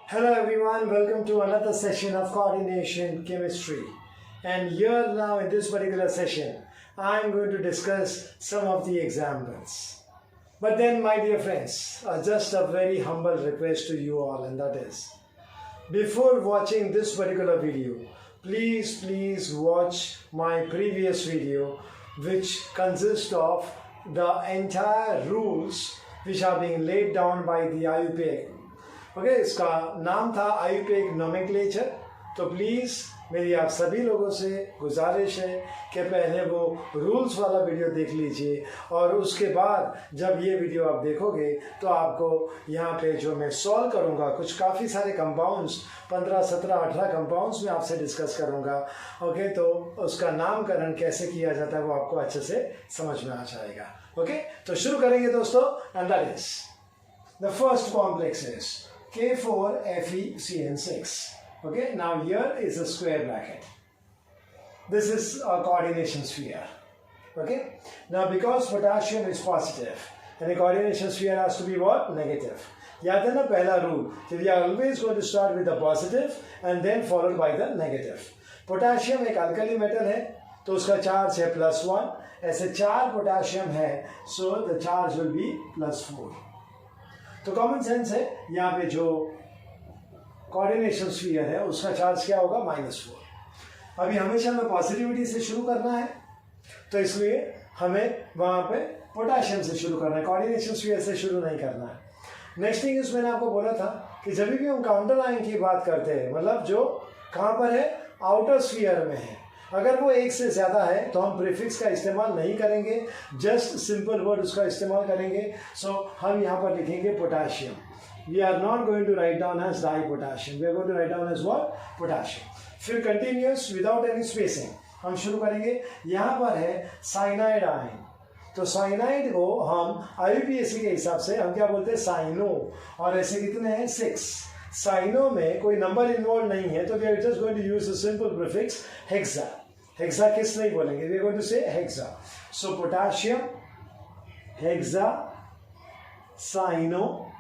Hello everyone, welcome to another session of coordination chemistry. And here now in this particular session, I am going to discuss some of the examples. But then my dear friends, just a very humble request to you all, and that is, before watching this particular video, please watch my previous video which consists of the entire rules which are being laid down by the IUPAC. Okay इसका नाम था IUPAC nomenclature. तो please मेरी आप सभी लोगों से गुजारिश है कि पहले वो रूल्स वाला वीडियो देख लीजिए और उसके बाद जब ये वीडियो आप देखोगे तो आपको यहाँ पे जो मैं सॉल्व करूँगा कुछ काफ़ी सारे कंपाउंड्स 15, 17, 18 कंपाउंड्स में आपसे डिस्कस करूँगा. ओके तो उसका नामकरण कैसे किया जाता है वो आपको अच्छे से समझ में आ जाएगा. ओके तो शुरू करेंगे दोस्तों. And that is the first complex is K4FeCN6. Okay, now here is a square bracket. This is a coordination sphere. Okay, now because potassium is positive, and the coordination sphere has to be what? Negative. याद है ना पहला rule, we are always going to start with the positive and then followed by the negative. Potassium एक alkali metal है तो उसका charge है +1. ऐसे 4 पोटाशियम है, so the charge will be +4. तो कॉमन सेंस है यहाँ पे जो कोऑर्डिनेशन स्फीयर है उसका चार्ज क्या होगा? -4. अभी हमेशा हमें पॉजिटिविटी से शुरू करना है तो इसलिए हमें वहाँ पे पोटाशियम से शुरू करना है, कोऑर्डिनेशन स्फीयर से शुरू नहीं करना है. नेक्स्ट थिंग इज मैंने आपको बोला था कि जब भी हम काउंटर आयन की बात करते हैं मतलब जो कहाँ पर है? आउटर स्फीयर में है. अगर वो एक से ज़्यादा है तो हम प्रीफिक्स का इस्तेमाल नहीं करेंगे, जस्ट सिंपल वर्ड उसका इस्तेमाल करेंगे. सो हम यहाँ पर लिखेंगे potassium. We are not going to write down as di potassium, we are going to write down as what? Potassium. फिर कंटिन्यूस विदाउट एनी स्पेसिंग हम शुरू करेंगे. यहाँ पर है साइनाइड आयन. तो साइनाइड को हम IUPAC के हिसाब से हम क्या बोलते हैं? साइनो. और ऐसे कितने हैं? 6. साइनो में कोई नंबर इन्वॉल्व नहीं है तो we are just going to use the simple prefix hexa. Hexa किस नहीं बोलेंगे, we are going to say hexa. So potassium, hexa, cyano.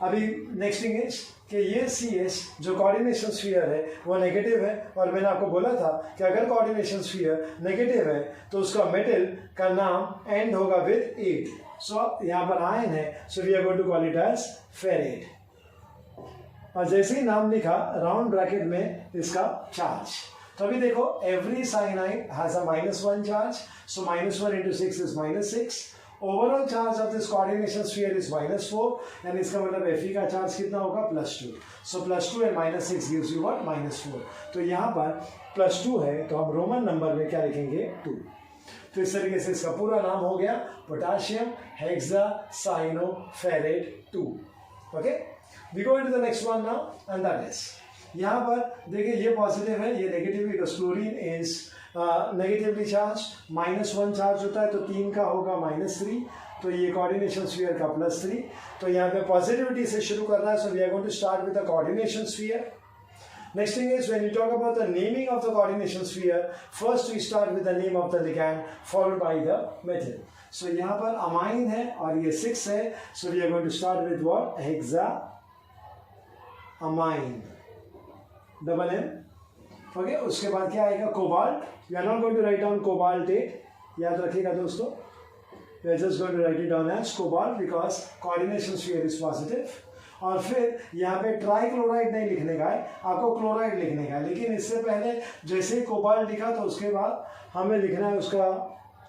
अभी नेक्स्ट थिंग इज कि ये CS जो कोऑर्डिनेशन स्फीयर है वो नेगेटिव है और मैंने आपको बोला था कि अगर कोऑर्डिनेशन स्फीयर नेगेटिव है तो उसका मेटल का नाम एंड होगा विद 8. सो यहाँ पर आयन है so we are going to call it as ferrate. और जैसे ही नाम लिखा राउंड ब्रैकेट में इसका चार्ज. तो अभी देखो every cyanide has a -1 charge. So -1 into 6 is -6. Overall charge of this coordination sphere is -4 and इसका मतलब Fe का चार्ज कितना होगा? +2. सो +2 and -6 gives you what? -4. तो यहाँ पर +2 है तो हम रोमन नंबर में क्या लिखेंगे? 2. तो इस तरीके से इसका पूरा नाम हो गया potassium hexa cyano ferrate 2. Okay we go into the next one now and that is यहाँ पर देखिए ये पॉजिटिव है ये negative because chlorine is negatively charge. -1 charge होता है तो 3 का होगा -3. तो ये कोऑर्डिनेशन स्फीयर का +3. तो यहाँ पे पॉजिटिविटी से शुरू करना है. So we are going to start with the coordination sphere. Next thing is when you talk about the naming of the coordination sphere, first we start with the name of the ligand followed by the metal. So यहाँ पर amine है और ये 6 है. So we are going to start with what? Hexa amine double M. Okay उसके बाद क्या आएगा? Cobalt. We are not going to write down cobaltate, याद रखिएगा दोस्तों. We are just going to write it down as cobalt because coordination sphere is positive. और फिर यहाँ पे ट्राइक्लोराइड नहीं लिखने का है, आपको क्लोराइड लिखने का है. लेकिन इससे पहले जैसे ही कोबाल्ट लिखा तो उसके बाद हमें लिखना है उसका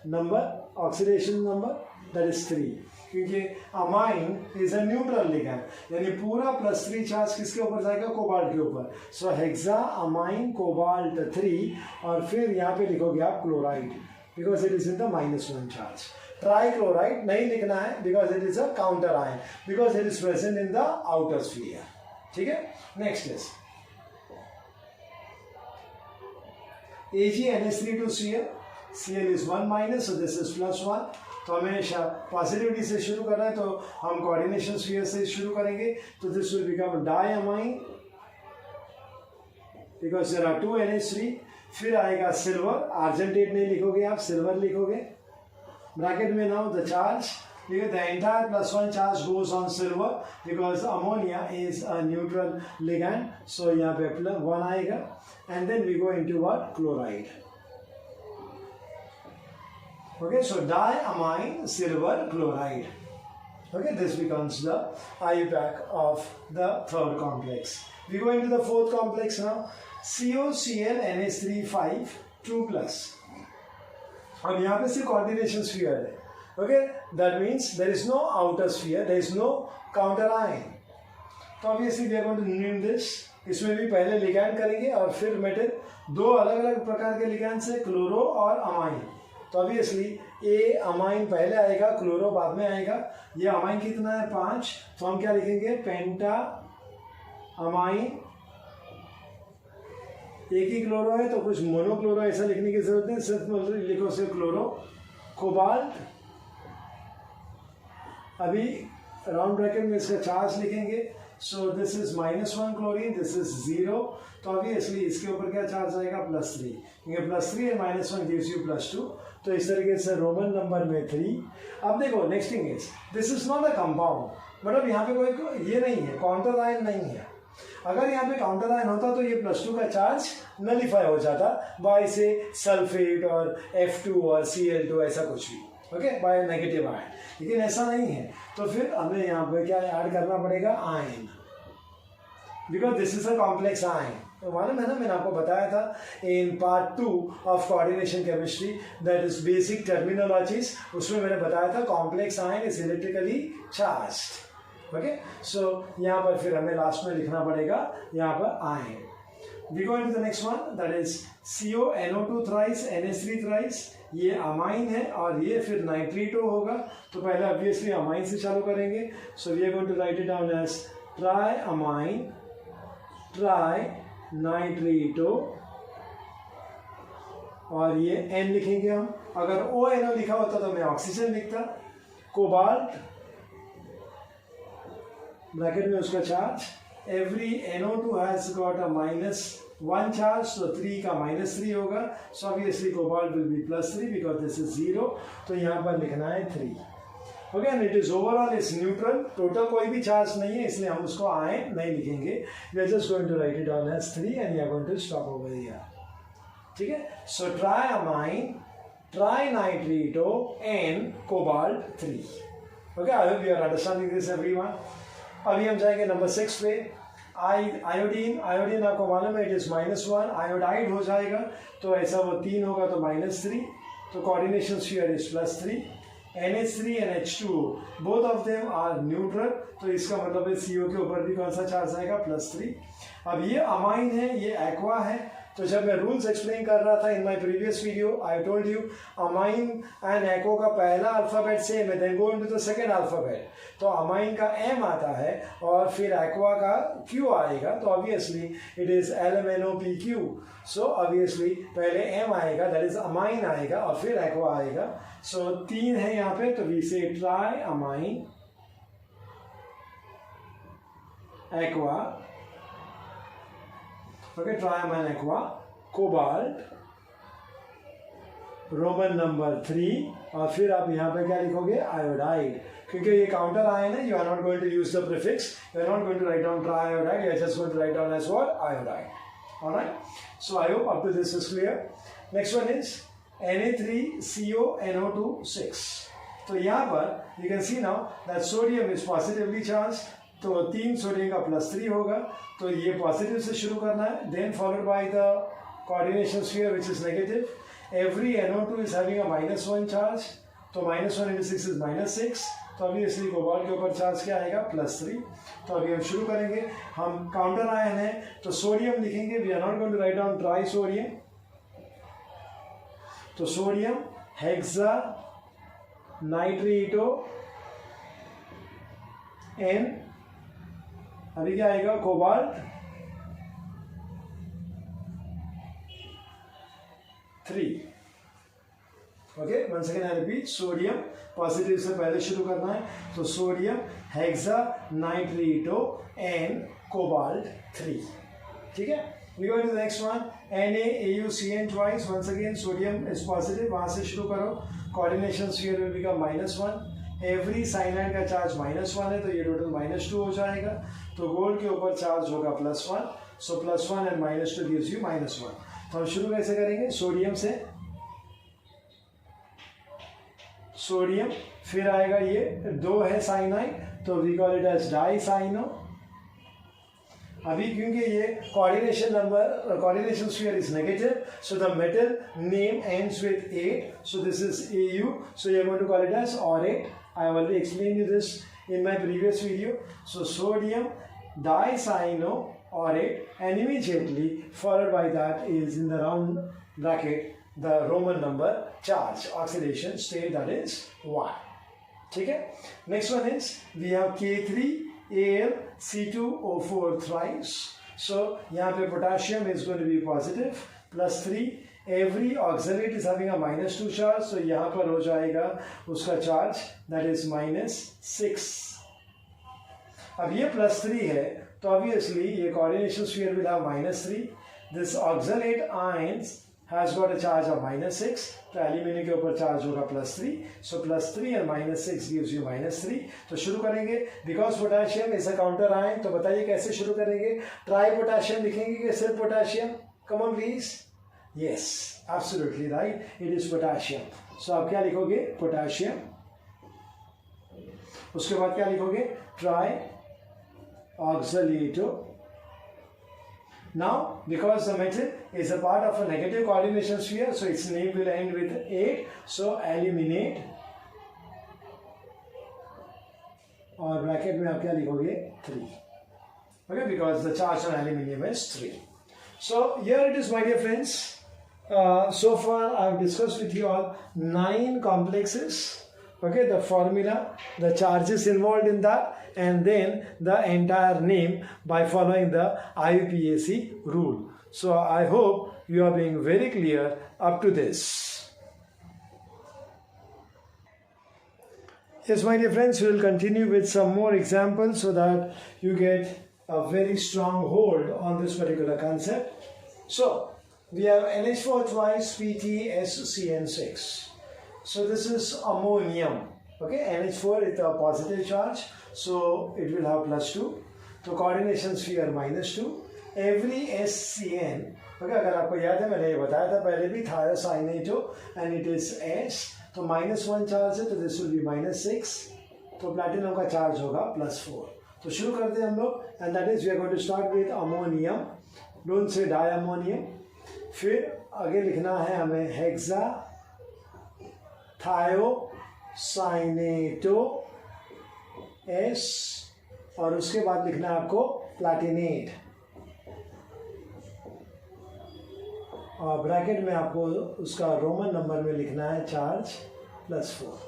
number, oxidation number, that is 3. क्योंकि amine is a neutral ligand, यानी पूरा +3 चार्ज किसके ऊपर जाएगा? कोबाल्ट के ऊपर. सो हेक्सा अमाइन कोबाल्ट 3 और फिर यहाँ पे लिखोगे आप chloride because it is in the -1 charge. Trichloride नहीं लिखना है because it is a counter ion because it is present in the outer sphere. ठीक है. Next is AgNH3 Cl is 1 so this is +1. तो हमें पॉजिटिविटी से शुरू करना है तो हम कोऑर्डिनेशन स्फीयर से शुरू करेंगे. तो this will become diamine because there are 2 NH3. फिर आएगा सिल्वर, आर्जेंटेट नहीं लिखोगे आप, सिल्वर लिखोगे. ब्रैकेट में now the charge because the entire +1 charge goes on silver because ammonia is a neutral ligand. So यहाँ पे +1 आएगा and then we go into what? Chloride. Okay, so diamine silver chloride. Okay, this becomes the IUPAC of the third complex. We go into the fourth complex now. COCl NH3 5 2+. अब यहाँ पे सिर्फ coordination sphere है. Okay, that means there is no outer sphere, there is no counter ion. तो obviously we are going to name this. इसमें भी पहले ligand करेंगे और फिर मेटल दो अलग अलग प्रकार के लिगैंड से क्लोरो और अमाइन. तो ऑब्वियसली ए अमाइन पहले आएगा, क्लोरो बाद में आएगा. ये अमाइन कितना है 5, तो हम क्या लिखेंगे पेंटा अमाइन. एक ही क्लोरो है तो कुछ मोनोक्लोरो ऐसा लिखने की जरूरत नहीं, सिर्फ लिखो सिर्फ क्लोरो. कोबाल्ट, अभी राउंड ब्रैकेट में इसका चार्ज लिखेंगे. So this is -1 chlorine, this is 0. तो ऑब्वियसली इसके ऊपर क्या चार्ज आएगा +3, क्योंकि +3 एंड -1 गिव्स यू +2. तो इस तरीके से रोमन नंबर में 3. अब देखो next thing is this is not a compound, मतलब यहाँ पे कोई ये नहीं है, काउंटर आयन नहीं है. अगर यहाँ पे काउंटर आयन होता तो ये +2 का चार्ज नलीफाई हो जाता बाय से सल्फेट और F2 और Cl2 ऐसा कुछ भी. Okay, by negative ion. लेकिन ऐसा नहीं है, तो फिर हमें यहाँ पे क्या ऐड करना पड़ेगा ion, because this is a complex ion. तो मालूम है ना, मैंने आपको बताया था in part 2 of coordination chemistry, that is basic terminologies. उसमें मैंने बताया था complex ion is electrically charged. Okay, so यहाँ पर फिर हमें लास्ट में लिखना पड़ेगा यहाँ पर ion. We go into the next one, that is CONO2 thrice NH3 thrice. ये अमाइन है और ये फिर नाइट्रीटो होगा. तो पहले ऑब्वियसली अमाइन से चालू करेंगे. So we are going to write it down as tri amine tri nitrito, और ये N लिखेंगे हम. अगर ONO लिखा होता तो मैं ऑक्सीजन लिखता. कोबाल्ट, ब्रैकेट में उसका charge. Every NO2 has got a -1 charge, तो 3 का -3 होगा. So obviously cobalt will be +3 because this is 0. तो यहाँ पर लिखना है 3. Okay, and it is overall is neutral. Total कोई भी चार्ज नहीं है, इसलिए हम उसको आयन नहीं लिखेंगे. We are just going to write it down as 3 and we are going to stop over here. ठीक है, so tri amine tri nitrito and cobalt 3. Okay, I hope you are understanding this everyone. अभी हम जाएंगे number 6 पे. Iodine. Iodine आपको मालूम है it is -1. Iodide हो जाएगा तो ऐसा वो 3 होगा तो -3. तो coordination sphere is +3. NH3 and H2 both of them are neutral. तो इसका मतलब है CO के ऊपर भी कौन सा चार्ज आएगा +3. अब ये अमाइन है, ये एक्वा है. तो जब मैं रूल्स एक्सप्लेन कर रहा था in my previous video, I told you amine and aqua का पहला अल्फाबेट सेम है, then go into the second alphabet. तो अमाइन का M आता है और फिर एक्वा का Q आएगा. तो obviously it is LMNOPQ. So obviously पहले M आएगा, दैट इज अमाइन आएगा, और फिर एक्वा आएगा. सो 3 है यहाँ पे, तो we say triammine aqua. Okay, triammine aqua, cobalt, Roman number 3, और फिर आप यहाँ पे क्या लिखोगे आयोडाइड. क्योंकि ये काउंटर आयन है, you are not going to use the prefix, you are not going to write down tri iodide, you are just going to write down as what iodide. Alright, so I hope up to this is clear. Next one is Na3CO NO2 6. तो यहाँ पर you can see now that sodium is positively charge. तो 3 sodium का +3 होगा. तो ये positive से शुरू करना है, then followed by the coordination sphere which is negative. Every NO2 is having a -1 charge. तो -1 into 6 इज -6. तो ऑब्वियसली कोबाल्ट के ऊपर चार्ज क्या आएगा +3. तो अभी हम शुरू करेंगे. हम काउंटर आयन है तो सोडियम लिखेंगे. We are not going to write down tri sodium. तो सोडियम हेक्सा नाइट्रीटो N. अभी क्या आएगा cobalt 3. Okay, one second I repeat. Sodium positive से पहले शुरू करना है. तो sodium hexa nitrito N cobalt 3. ठीक है, we go to the next one. NaAuCN twice. Once again sodium is positive, वहां से शुरू करो. Coordination sphere will become -1. Every cyanide का चार्ज -1 है, तो ये टोटल -2 हो जाएगा। तो गोल्ड के ऊपर चार्ज होगा +1, सो +1 एंड -2 गिव्स यू -1। तो हम शुरू कैसे करेंगे? सोडियम से, सोडियम, फिर आएगा ये 2 है साइनाइड, तो वी कॉल इट एज डाइसाइनो। अभी क्योंकि ये coordination sphere is negative, so the metal name ends with 8, so this is Au, so you are going to call it as aurate. I have already explained you this in my previous video. So sodium dicyanoaurate, and immediately followed by that is in the round bracket the Roman number charge, oxidation state, that is 1. ठीक है? Next one is we have K3Al(C2O4) thrice. So यहाँ पे potassium is going to be positive, +3. Every oxalate is having a -2 charge, so यहाँ पर हो जाएगा उसका charge, that is -6. अब ये +3 है, तो obviously ये coordination sphere will have -3. This oxalate ions has got a charge of -6, तो एल्यूमिनियम के ऊपर चार्ज होगा +3, so +3 and -6 gives you -3. तो शुरू करेंगे, because potassium is a counter ion, तो बताइए कैसे शुरू करेंगे? ट्राई पोटेशियम लिखेंगे कि सिर्फ potassium? Come on please. Yes, absolutely right, it is potassium. So आप क्या लिखोगे? पोटेशियम। उसके बाद क्या लिखोगे? Trioxalato. Now, because the metal is a part of a negative coordination sphere, so its name will end with 8. So aluminate, और bracket में आप क्या लिखोगे? 3. Okay, because the charge on aluminium is 3. So here it is, my dear friends. So far I have discussed with you all 9 complexes. Okay, the formula, the charges involved in that, and then the entire name by following the IUPAC rule. So I hope you are being very clear up to this. Yes, my dear friends, we will continue with some more examples so that you get a very strong hold on this particular concept. So we have NH4 twice PTSCN6. So this is ammonium. Okay, NH4 is a positive charge, so it will have +2. तो coordination sphere -2. Every SCN, okay, अगर आपको याद है मैंने ये बताया था पहले भी, thiocyanate and it is S, तो -1 चार्ज है, तो this will be -6. तो प्लैटिनम का चार्ज होगा +4. तो शुरू करते हैं हम लोग, and that is we are going to start with ammonium. Don't say diammonium. फिर आगे लिखना है हमें हेक्सा थायोसाइनेटो S, और उसके बाद लिखना है आपको प्लैटिनेट, और ब्रैकेट में आपको उसका रोमन नंबर में लिखना है charge +4.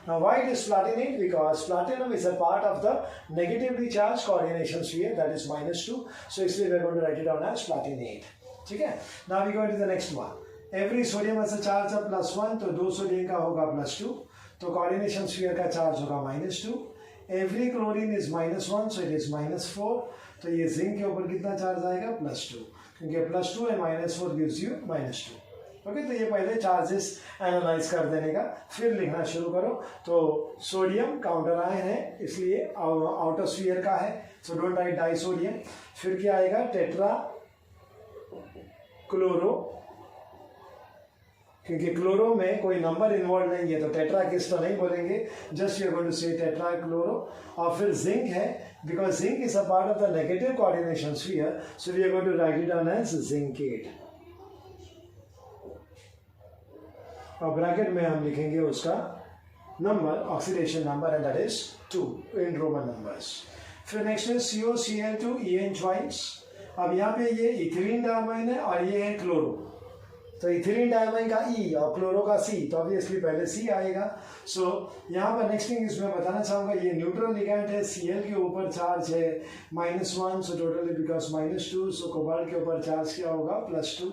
Now why it is platinate? Because platinum is a part of the negatively charged coordination sphere, that is -2. So इसलिए we are going to write it down as platinate. ठीक है? Now we go to the next one. Every sodium has a charge of +1, तो 2 sodium का होगा +2, तो coordination sphere का charge होगा -2. Every chlorine is -1, so it is -4, तो ये जिंक के ऊपर कितना चार्ज आएगा? +2, क्योंकि +2 and -4 gives you -2. ओके, तो ये पहले चार्जेस एनालाइज कर देने का, फिर लिखना शुरू करो. तो सोडियम काउंटर आयन है, इसलिए आउटर स्फीयर का है, so don't write die sodium. फिर क्या आएगा? टेट्रा क्लोरो, क्योंकि क्लोरो में कोई नंबर इन्वॉल्व नहीं है तो टेट्रा किस तो नहीं बोलेंगे, just you are going to say tetra chloro. और फिर जिंक है, because zinc is a part of the negative coordination sphere, so we are going to write it down as zincate. और ब्रैकेट में हम लिखेंगे उसका number, oxidation number, and that is 2 in Roman numbers. फिर next है COCl2 EN twice. अब यहाँ पे ये इथिलीन डायमाइन है और ये है क्लोरो, तो इथिलीन डायमाइन का E और क्लोरो का C, तो ऑब्वियसली पहले C आएगा. सो यहाँ पर नेक्स्ट थिंग इसमें बताना चाहूँगा, ये न्यूट्रल लिगैंड है, Cl के ऊपर चार्ज है -1, so totally because -2, so cobalt के ऊपर चार्ज क्या होगा? +2.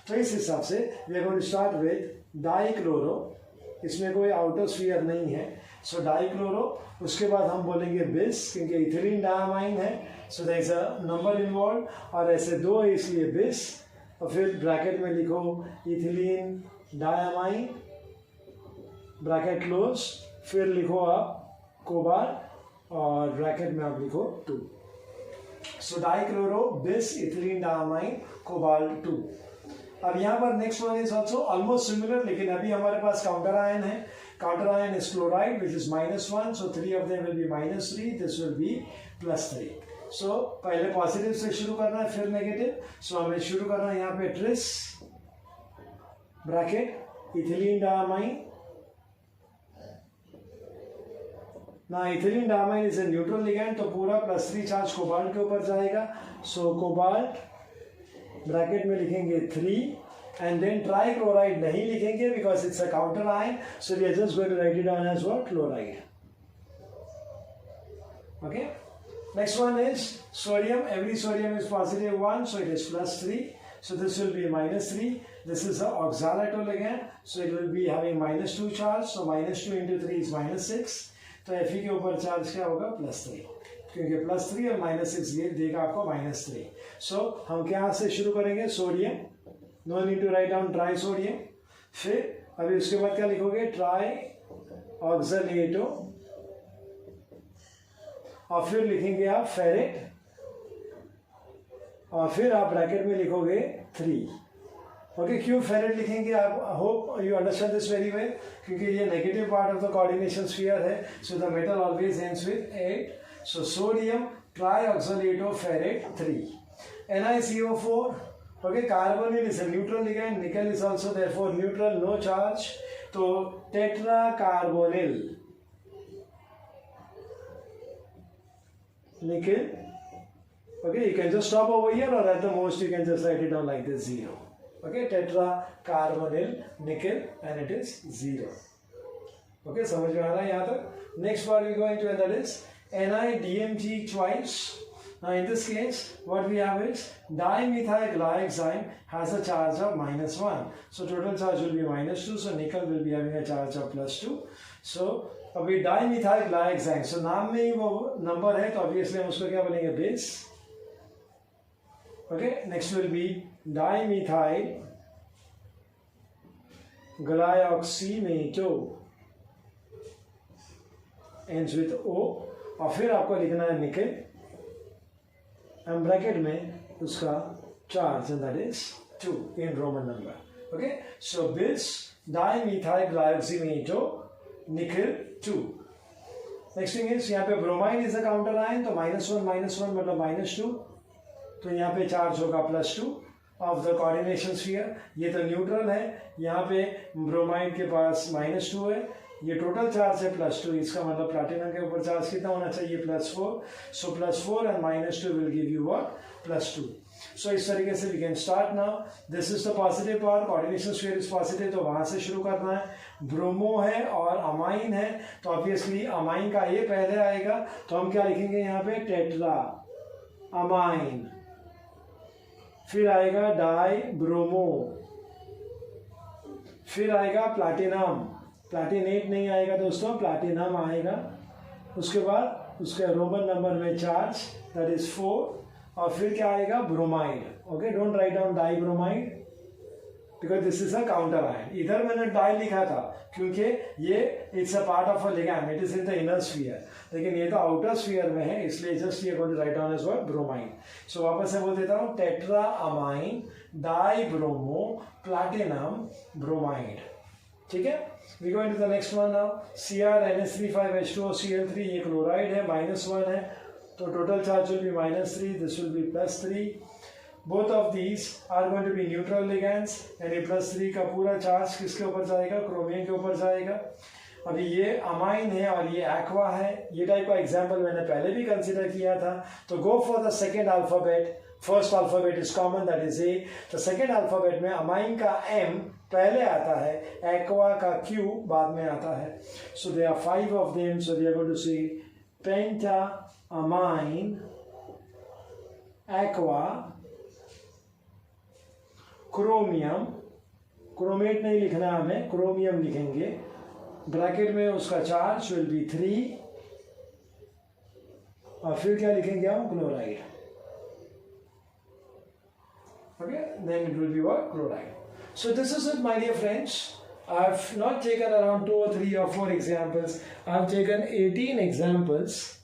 तो इस हिसाब से we are going to start with dichloro. इसमें कोई आउटर स्फीयर नहीं है, सो डाइक्लोरो. उसके बाद हम बोलेंगे बिस, क्योंकि इथिलीन डायमाइन है, so there is a number involve, और ऐसे 2 है इसलिए बिस. और फिर ब्रैकेट में लिखो इथिलीन डायमाइन, ब्रैकेट क्लोज. फिर लिखो आप कोबाल्ट और ब्रैकेट में आप लिखो 2. सो डाइक्लोरो बिस इथिलीन डायमाइन कोबाल्ट 2. अब यहाँ पर next one is also almost similar, लेकिन अभी हमारे पास काउंटर आयन है. Counter ion is chloride which is -1, so 3 of them will be -3, this will be +3. सो पहले पॉजिटिव से शुरू करना है फिर नेगेटिव. सो हमें शुरू करना है यहाँ पे ट्रिस ब्रैकेट इथिलीन डायमाइन. ना ethylene diamine is a neutral ligand, तो पूरा +3 चार्ज कोबाल्ट के ऊपर जाएगा. सो कोबाल्ट ब्रैकेट में लिखेंगे 3 एंड देन ट्राइक्लोराइड नहीं लिखेंगे because it's a counter ion, so we are just going to write it down as what, chloride. Okay, next one is sodium. Every sodium is +1, so it is +3. So this will be -3. This is an oxalato ligand, so it will be having -2 charge. So -2 into 3 is -6. तो Fe के ऊपर charge क्या होगा, +3, क्योंकि +3 और -6 ये देगा आपको -3. सो हम क्या से शुरू करेंगे, sodium. No need to write down tri sodium. फिर अभी उसके बाद क्या लिखोगे, ट्राई ऑक्सलेटो, और फिर लिखेंगे आप फेरेट, और फिर आप ब्रैकेट में लिखोगे 3. ओके, क्यों फेरेट लिखेंगे आप, hope you understand this very well, क्योंकि ये negative part of the coordination sphere है. So the metal always ends with 8. So sodium trioxalato ferrate 3. NiCO4. Okay, carbonyl is a neutral ligand, nickel is also therefore neutral, no charge, तो tetracarbonyl nickel. Okay, you can just stop over here, or at the most you can just write it down like this, 0. Okay, tetra carbonyl nickel, and it is 0. Okay, समझ में आ रहा है यहाँ तक. Next part we go into, and that is NiDMG twice. Now in this case, what we have is dimethyl has a charge of -1. So total charge will be -2. So nickel will be having a charge of +2. So अभी dimethyl, सो नाम में ही वो number है, तो obviously हम उसको क्या बोलेंगे, base. Okay, next will be dimethyl glyoximato ends with O, और फिर आपको लिखना है निकल, एंड ब्रैकेट में उसका charge, and that is 2 in Roman number. Okay, so bis dimethyl ग्लाइऑक्सीनेटो निकल 2. नेक्स्ट थिंग इज, यहाँ पे bromide is a counter ion, तो -1 मतलब -2, तो यहाँ पे चार्ज होगा +2 ऑफ द कोऑर्डिनेशन स्फीयर. ये तो न्यूट्रल है, यहाँ पे ब्रोमाइड के पास -2 है, ये टोटल चार्ज है +2. इसका मतलब प्लैटिनम के ऊपर चार्ज कितना होना चाहिए, +4. So +4 and -2 will give you what, +2. So इस तरीके से we can start now. This is the positive part, coordination sphere is positive, तो वहां से शुरू करना है. ब्रोमो है और अमाइन है, तो ऑब्वियसली अमाइन का ये पहले आएगा, तो हम क्या लिखेंगे यहाँ पे, टेट्रा अमाइन. फिर आएगा डाई ब्रोमो, फिर आएगा प्लैटिनम, प्लैटिनेट नहीं आएगा दोस्तों, प्लैटिनम आएगा. उसके बाद उसके रोमन नंबर में चार्ज, दैट इज 4, और फिर क्या आएगा, bromide. Okay, don't write down di bromide because this is a counter ion. इधर मैंने डाई लिखा था क्योंकि ये it's a part of a ligand, it is in the inner sphere, लेकिन ये तो आउटर स्फीयर में है, इसलिए जस्ट ये going to write down as what, bromide. So वापस से बोल देता हूँ, tetraammine dibromo platinum bromide. ठीक है, we go into the next one now. CrNH3,5H2O Cl3, ये क्लोराइड है, -1 है, तो total charge will be -3, this will be +3. Both of these are going to be neutral ligands, यानी +3 का पूरा charge किसके ऊपर जाएगा, क्रोमियम के ऊपर जाएगा. अभी ये अमाइन है और ये एक्वा है, ये टाइप का एग्जाम्पल मैंने पहले भी कंसिडर किया था. तो go for the second alphabet. First alphabet is common, that is a. तो सेकेंड अल्फाबेट में अमाइन का M पहले आता है, एक्वा का Q बाद में आता है. So they are 5 of them, so we are going to see pentaammine aqua chromium. Chromate नहीं लिखना हमें, क्रोमियम लिखेंगे. ब्रैकेट में उसका चार्ज विल बी 3, और फिर क्या लिखेंगे हम, chloride. Okay, then it will be what, chloride. So this is it, my dear friends. I've not taken around 2 or 3 or 4 examples. I've taken 18 examples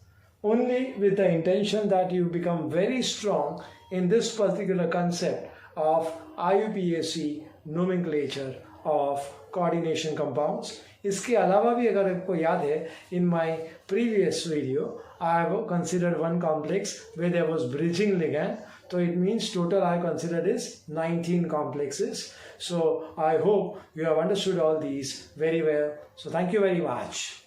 only with the intention that you become very strong in this particular concept of IUPAC nomenclature of coordination compounds. इसके अलावा भी अगर आपको याद है, in my previous video I have considered one complex where there was bridging ligand, so it means total I have considered is 19 complexes. So I hope you have understood all these very well. So thank you very much.